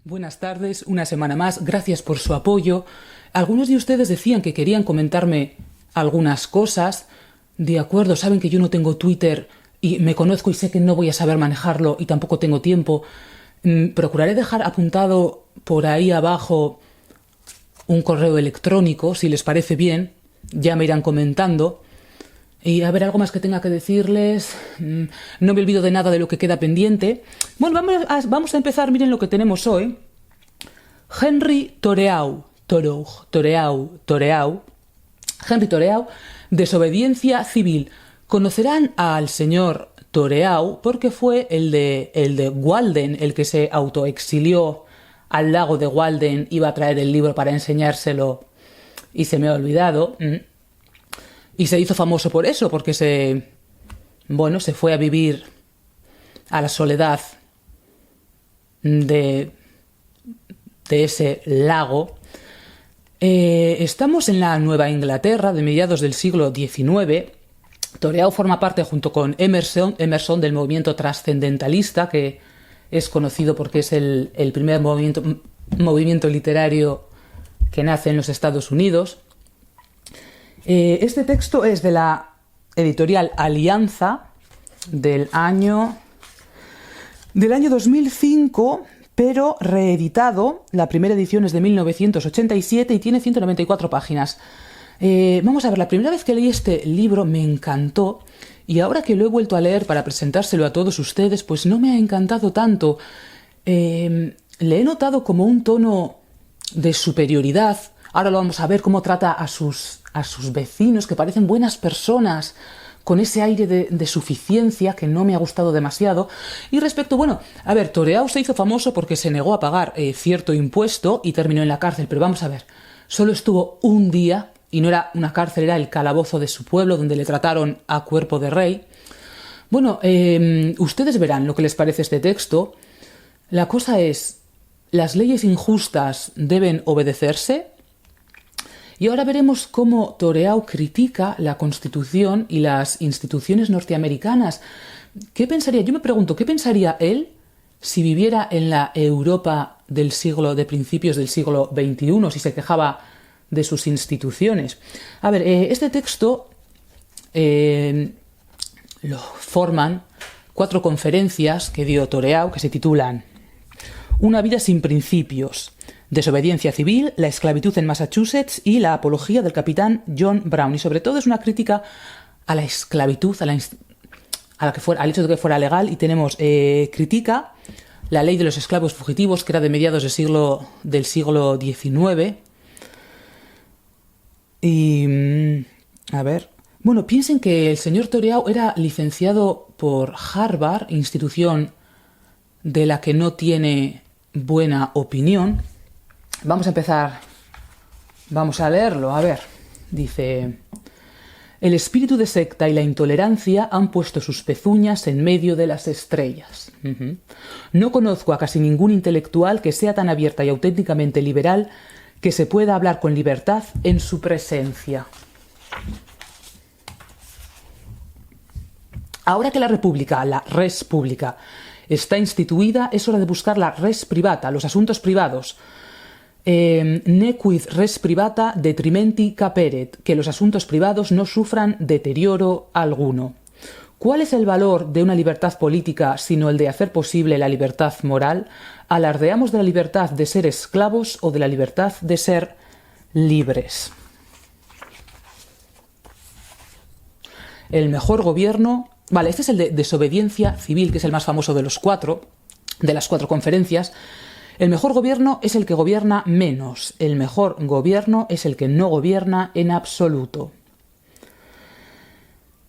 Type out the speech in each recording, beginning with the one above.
Buenas tardes, una semana más, gracias por su apoyo. Algunos de ustedes decían que querían comentarme algunas cosas. De acuerdo, saben que yo no tengo Twitter y me conozco y sé que no voy a saber manejarlo y tampoco tengo tiempo. Procuraré dejar apuntado por ahí abajo un correo electrónico, si les parece bien. Ya me irán comentando. Y a ver, algo más que tenga que decirles. No me olvido de nada de lo que queda pendiente. Bueno, vamos a empezar. Miren lo que tenemos hoy. Henry Toreau. Henry Toreau, desobediencia civil. Conocerán al señor Toreau porque fue el de Walden, el que se autoexilió al lago de Walden. Iba a traer el libro para enseñárselo y se me ha olvidado. Y se hizo famoso por eso, porque se fue a vivir a la soledad de ese lago. Estamos en la Nueva Inglaterra de mediados del siglo XIX. Toreau forma parte, junto con Emerson del movimiento trascendentalista, que es conocido porque es el primer movimiento literario que nace en los Estados Unidos. Este texto es de la editorial Alianza del año 2005, pero reeditado. La primera edición es de 1987 y tiene 194 páginas. Vamos a ver, la primera vez que leí este libro me encantó y ahora que lo he vuelto a leer para presentárselo a todos ustedes, pues no me ha encantado tanto. Le he notado como un tono de superioridad. Ahora lo vamos a ver cómo trata a sus vecinos, que parecen buenas personas, con ese aire de suficiencia que no me ha gustado demasiado. Y respecto, Toreau se hizo famoso porque se negó a pagar cierto impuesto y terminó en la cárcel. Pero vamos a ver, solo estuvo un día, y no era una cárcel, era el calabozo de su pueblo, donde le trataron a cuerpo de rey. Ustedes verán lo que les parece este texto. La cosa es, ¿las leyes injustas deben obedecerse? Y ahora veremos cómo Toreau critica la Constitución y las instituciones norteamericanas. ¿Qué pensaría? Yo me pregunto, ¿qué pensaría él si viviera en la Europa de principios del siglo XXI, si se quejaba de sus instituciones? A ver, este texto lo forman 4 conferencias que dio Toreau, que se titulan Una vida sin principios, Desobediencia civil, la esclavitud en Massachusetts y la apología del capitán John Brown. Y sobre todo es una crítica a la esclavitud, al hecho de que fuera legal. Y tenemos critica la ley de los esclavos fugitivos, que era de mediados del siglo XIX. Y piensen que el señor Toreau era licenciado por Harvard, institución de la que no tiene buena opinión. Vamos a empezar. Vamos a leerlo. A ver, dice: el espíritu de secta y la intolerancia han puesto sus pezuñas en medio de las estrellas. No conozco a casi ningún intelectual que sea tan abierta y auténticamente liberal que se pueda hablar con libertad en su presencia. Ahora que la res pública, está instituida, es hora de buscar la res privata, los asuntos privados. Nequid res privata detrimenti caperet, que los asuntos privados no sufran deterioro alguno. ¿Cuál es el valor de una libertad política sino el de hacer posible la libertad moral? ¿Alardeamos de la libertad de ser esclavos o de la libertad de ser libres? El mejor gobierno... este es el de desobediencia civil, que es el más famoso de las 4 conferencias. El mejor gobierno es el que gobierna menos. El mejor gobierno es el que no gobierna en absoluto.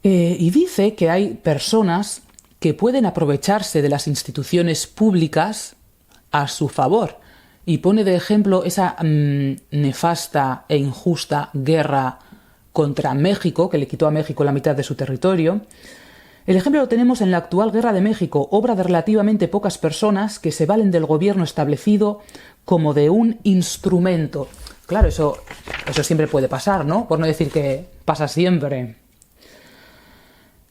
Y dice que hay personas que pueden aprovecharse de las instituciones públicas a su favor. Y pone de ejemplo esa nefasta e injusta guerra contra México, que le quitó a México la mitad de su territorio. El ejemplo lo tenemos en la actual Guerra de México, obra de relativamente pocas personas que se valen del gobierno establecido como de un instrumento. Claro, eso siempre puede pasar, ¿no? Por no decir que pasa siempre.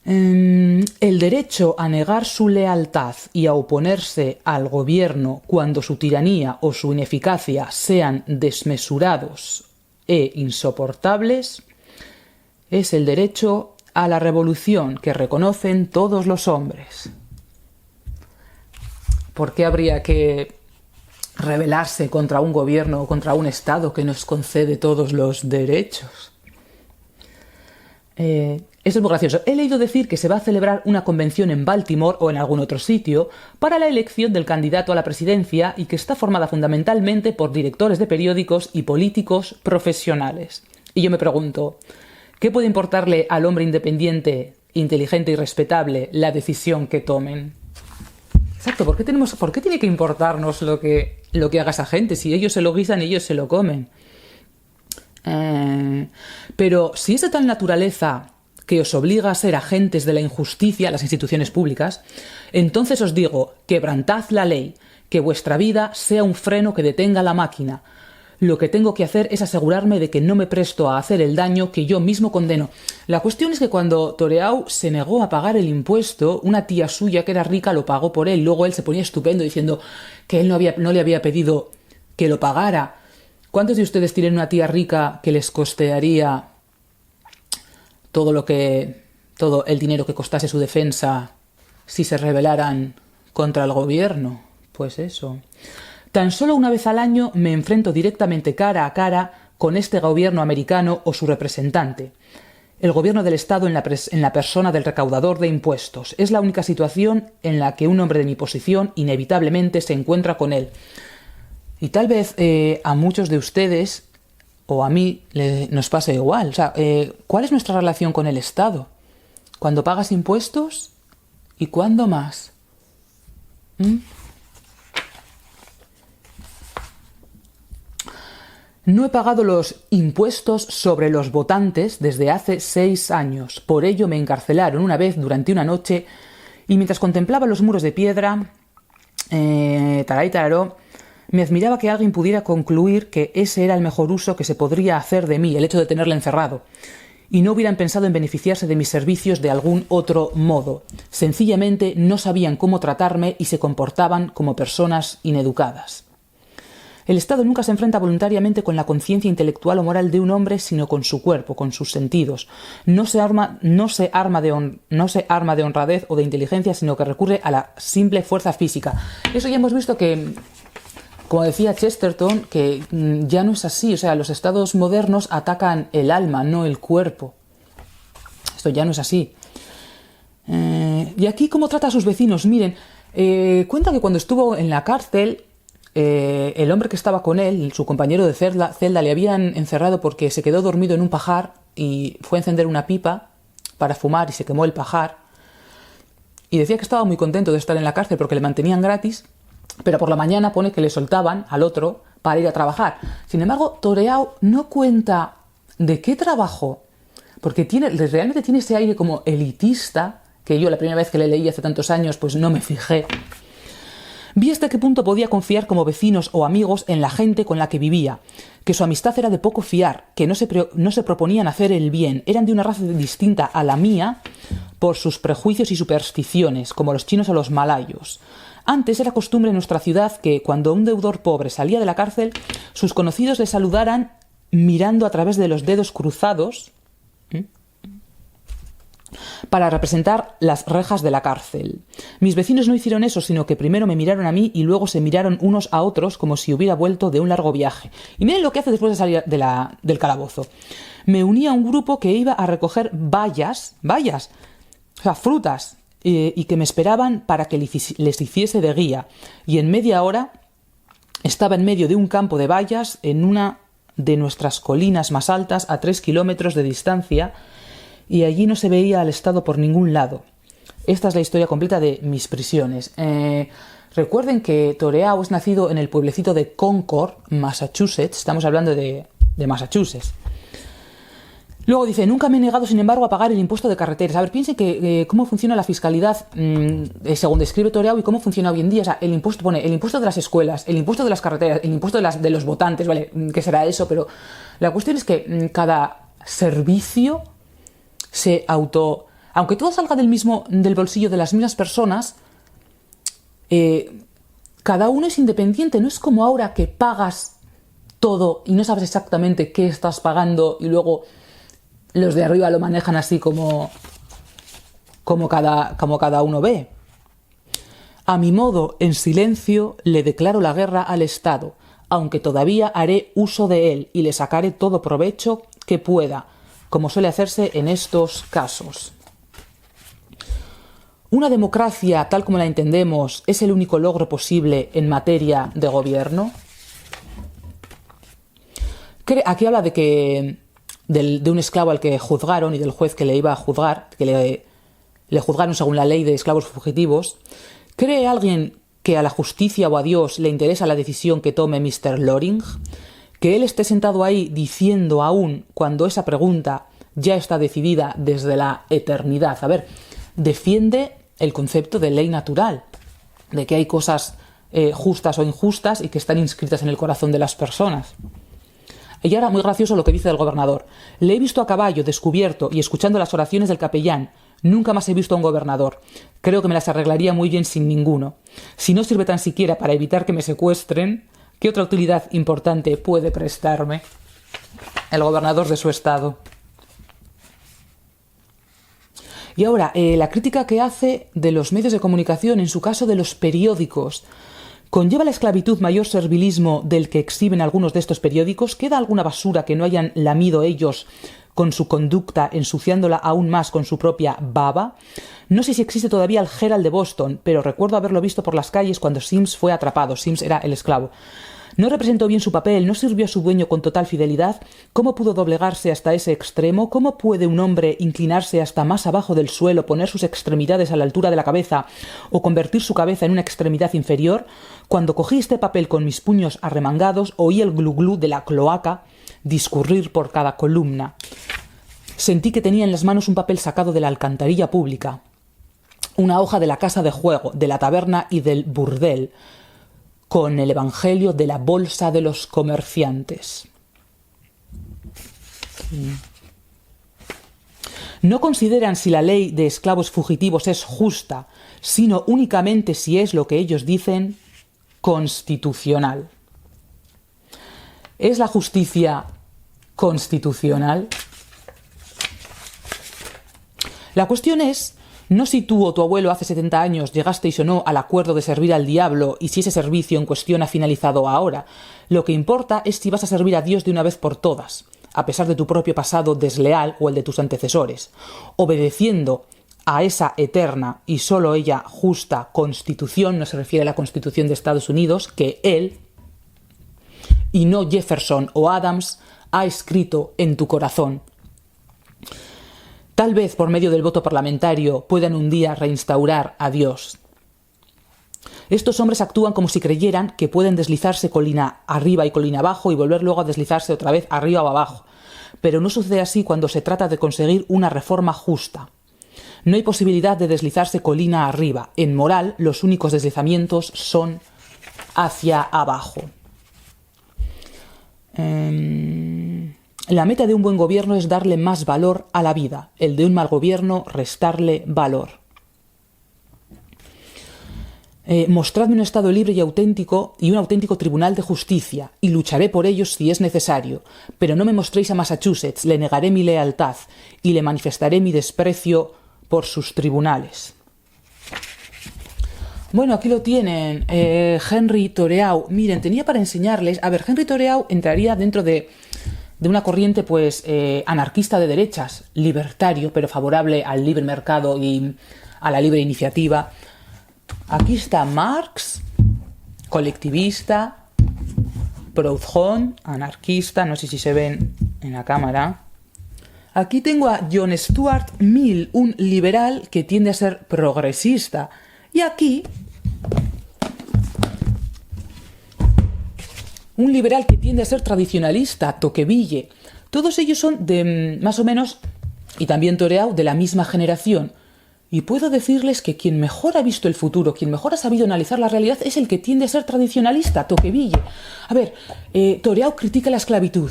El derecho a negar su lealtad y a oponerse al gobierno cuando su tiranía o su ineficacia sean desmesurados e insoportables es el derecho a la revolución que reconocen todos los hombres. ¿Por qué habría que rebelarse contra un gobierno o contra un Estado que nos concede todos los derechos? Esto es muy gracioso. He leído decir que se va a celebrar una convención en Baltimore o en algún otro sitio para la elección del candidato a la presidencia y que está formada fundamentalmente por directores de periódicos y políticos profesionales. Y yo me pregunto, ¿qué puede importarle al hombre independiente, inteligente y respetable la decisión que tomen? Exacto, ¿por qué tiene que importarnos lo que haga esa gente? Si ellos se lo guisan, ellos se lo comen. Pero si es de tal naturaleza que os obliga a ser agentes de la injusticia, las instituciones públicas, entonces os digo, quebrantad la ley, que vuestra vida sea un freno que detenga la máquina. Lo que tengo que hacer es asegurarme de que no me presto a hacer el daño que yo mismo condeno. La cuestión es que cuando Toreau se negó a pagar el impuesto, una tía suya que era rica lo pagó por él. Luego él se ponía estupendo diciendo que él no le había pedido que lo pagara. ¿Cuántos de ustedes tienen una tía rica que les costearía todo el dinero que costase su defensa si se rebelaran contra el gobierno? Pues eso. Tan solo una vez al año me enfrento directamente cara a cara con este gobierno americano o su representante. El gobierno del Estado en la persona del recaudador de impuestos. Es la única situación en la que un hombre de mi posición inevitablemente se encuentra con él. Y tal vez a muchos de ustedes o a mí nos pasa igual. O sea, ¿cuál es nuestra relación con el Estado? ¿Cuándo pagas impuestos? ¿Y cuándo más? No he pagado los impuestos sobre los votantes desde hace 6 años. Por ello me encarcelaron una vez durante una noche y mientras contemplaba los muros de piedra, tará y tararó, me admiraba que alguien pudiera concluir que ese era el mejor uso que se podría hacer de mí, el hecho de tenerle encerrado, y no hubieran pensado en beneficiarse de mis servicios de algún otro modo. Sencillamente no sabían cómo tratarme y se comportaban como personas ineducadas. El Estado nunca se enfrenta voluntariamente con la conciencia intelectual o moral de un hombre, sino con su cuerpo, con sus sentidos. No se arma de honradez o de inteligencia, sino que recurre a la simple fuerza física. Eso ya hemos visto que, como decía Chesterton, que ya no es así. O sea, los estados modernos atacan el alma, no el cuerpo. Esto ya no es así. Y aquí, ¿cómo trata a sus vecinos? Miren, cuenta que cuando estuvo en la cárcel, el hombre que estaba con él, su compañero de celda, le habían encerrado porque se quedó dormido en un pajar y fue a encender una pipa para fumar y se quemó el pajar. Y decía que estaba muy contento de estar en la cárcel porque le mantenían gratis, pero por la mañana pone que le soltaban al otro para ir a trabajar. Sin embargo, Toreau no cuenta de qué trabajó, porque realmente tiene ese aire como elitista, que yo la primera vez que le leí hace tantos años pues no me fijé. Vi hasta qué punto podía confiar como vecinos o amigos en la gente con la que vivía, que su amistad era de poco fiar, que no se proponían hacer el bien, eran de una raza distinta a la mía por sus prejuicios y supersticiones, como los chinos o los malayos. Antes era costumbre en nuestra ciudad que, cuando un deudor pobre salía de la cárcel, sus conocidos le saludaran mirando a través de los dedos cruzados para representar las rejas de la cárcel. Mis vecinos no hicieron eso, sino que primero me miraron a mí y luego se miraron unos a otros como si hubiera vuelto de un largo viaje. Y miren lo que hace después de salir del calabozo. Me uní a un grupo que iba a recoger bayas, o sea, frutas, y que me esperaban para que les hiciese de guía. Y en media hora estaba en medio de un campo de bayas en una de nuestras colinas más altas a 3 kilómetros de distancia, y allí no se veía al Estado por ningún lado. Esta es la historia completa de mis prisiones. Recuerden que Toreau es nacido en el pueblecito de Concord, Massachusetts. Estamos hablando de Massachusetts. Luego dice, nunca me he negado, sin embargo, a pagar el impuesto de carreteras. A ver, piensen que cómo funciona la fiscalidad según describe Toreau y cómo funciona hoy en día. O sea, el impuesto de las escuelas, el impuesto de las carreteras, el impuesto de los votantes, ¿vale? ¿Qué será eso? Pero la cuestión es que cada servicio se aunque todo salga del bolsillo de las mismas personas, cada uno es independiente. No es como ahora que pagas todo y no sabes exactamente qué estás pagando y luego los de arriba lo manejan así como cada uno ve. A mi modo, en silencio, le declaro la guerra al Estado, aunque todavía haré uso de él y le sacaré todo provecho que pueda, como suele hacerse en estos casos. ¿Una democracia, tal como la entendemos, es el único logro posible en materia de gobierno? Aquí habla de un esclavo al que juzgaron y del juez que le iba a juzgar, que le juzgaron según la ley de esclavos fugitivos. ¿Cree alguien que a la justicia o a Dios le interesa la decisión que tome Mr. Loring? Que él esté sentado ahí diciendo aún cuando esa pregunta ya está decidida desde la eternidad. A ver, defiende el concepto de ley natural, de que hay cosas justas o injustas y que están inscritas en el corazón de las personas. Y ahora, muy gracioso lo que dice el gobernador. Le he visto a caballo, descubierto y escuchando las oraciones del capellán. Nunca más he visto a un gobernador. Creo que me las arreglaría muy bien sin ninguno. Si no sirve tan siquiera para evitar que me secuestren, ¿qué otra utilidad importante puede prestarme? El gobernador de su estado. Y ahora, la crítica que hace de los medios de comunicación, en su caso de los periódicos. ¿Conlleva la esclavitud mayor servilismo del que exhiben algunos de estos periódicos? ¿Queda alguna basura que no hayan lamido ellos con su conducta, ensuciándola aún más con su propia baba? No sé si existe todavía el Herald de Boston, pero recuerdo haberlo visto por las calles cuando Sims fue atrapado. Sims era el esclavo. ¿No representó bien su papel? ¿No sirvió a su dueño con total fidelidad? ¿Cómo pudo doblegarse hasta ese extremo? ¿Cómo puede un hombre inclinarse hasta más abajo del suelo, poner sus extremidades a la altura de la cabeza o convertir su cabeza en una extremidad inferior? Cuando cogí este papel con mis puños arremangados, oí el glu-glu de la cloaca discurrir por cada columna. Sentí que tenía en las manos un papel sacado de la alcantarilla pública, una hoja de la casa de juego, de la taberna y del burdel, con el evangelio de la bolsa de los comerciantes. No consideran si la ley de esclavos fugitivos es justa, sino únicamente si es lo que ellos dicen constitucional. ¿Es la justicia constitucional? La cuestión es no si tú o tu abuelo hace 70 años llegasteis o no al acuerdo de servir al diablo y si ese servicio en cuestión ha finalizado ahora. Lo que importa es si vas a servir a Dios de una vez por todas, a pesar de tu propio pasado desleal o el de tus antecesores, obedeciendo a esa eterna y solo ella justa Constitución, no se refiere a la Constitución de Estados Unidos, que él, y no Jefferson o Adams, ha escrito en tu corazón. Tal vez por medio del voto parlamentario puedan un día reinstaurar a Dios. Estos hombres actúan como si creyeran que pueden deslizarse colina arriba y colina abajo y volver luego a deslizarse otra vez arriba o abajo. Pero no sucede así cuando se trata de conseguir una reforma justa. No hay posibilidad de deslizarse colina arriba. En moral, los únicos deslizamientos son hacia abajo. La meta de un buen gobierno es darle más valor a la vida. El de un mal gobierno, restarle valor. Mostradme un Estado libre y auténtico y un auténtico tribunal de justicia, y lucharé por ellos si es necesario. Pero no me mostréis a Massachusetts, le negaré mi lealtad y le manifestaré mi desprecio por sus tribunales. Bueno, aquí lo tienen, Henry Thoreau. Miren, tenía para enseñarles... A ver, Henry Thoreau entraría dentro de una corriente pues anarquista de derechas, libertario, pero favorable al libre mercado y a la libre iniciativa. Aquí está Marx, colectivista, Proudhon, anarquista, no sé si se ven en la cámara. Aquí tengo a John Stuart Mill, un liberal que tiende a ser progresista. Y aquí un liberal que tiende a ser tradicionalista, Tocqueville. Todos ellos son de más o menos, y también Thoreau, de la misma generación. Y puedo decirles que quien mejor ha visto el futuro, quien mejor ha sabido analizar la realidad, es el que tiende a ser tradicionalista, Tocqueville. A ver, Thoreau critica la esclavitud.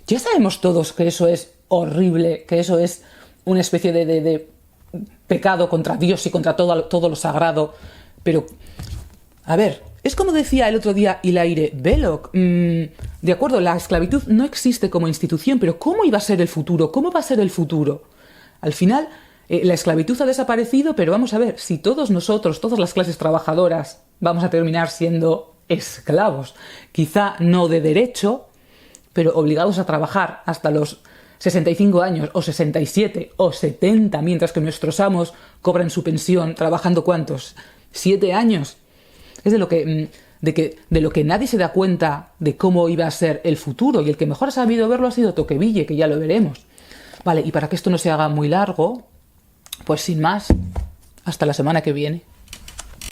Ya sabemos todos que eso es horrible, que eso es una especie de pecado contra Dios y contra todo lo sagrado. Pero, a ver, es como decía el otro día Hilaire Belloc. De acuerdo, la esclavitud no existe como institución, pero ¿cómo iba a ser el futuro? ¿Cómo va a ser el futuro? Al final, la esclavitud ha desaparecido, pero vamos a ver, si todos nosotros, todas las clases trabajadoras, vamos a terminar siendo esclavos, quizá no de derecho, pero obligados a trabajar hasta los 65 años, o 67, o 70, mientras que nuestros amos cobran su pensión trabajando ¿cuántos? 7 años. Es de lo que nadie se da cuenta de cómo iba a ser el futuro, y el que mejor ha sabido verlo ha sido Tocqueville, que ya lo veremos. Vale, y para que esto no se haga muy largo, pues sin más, hasta la semana que viene.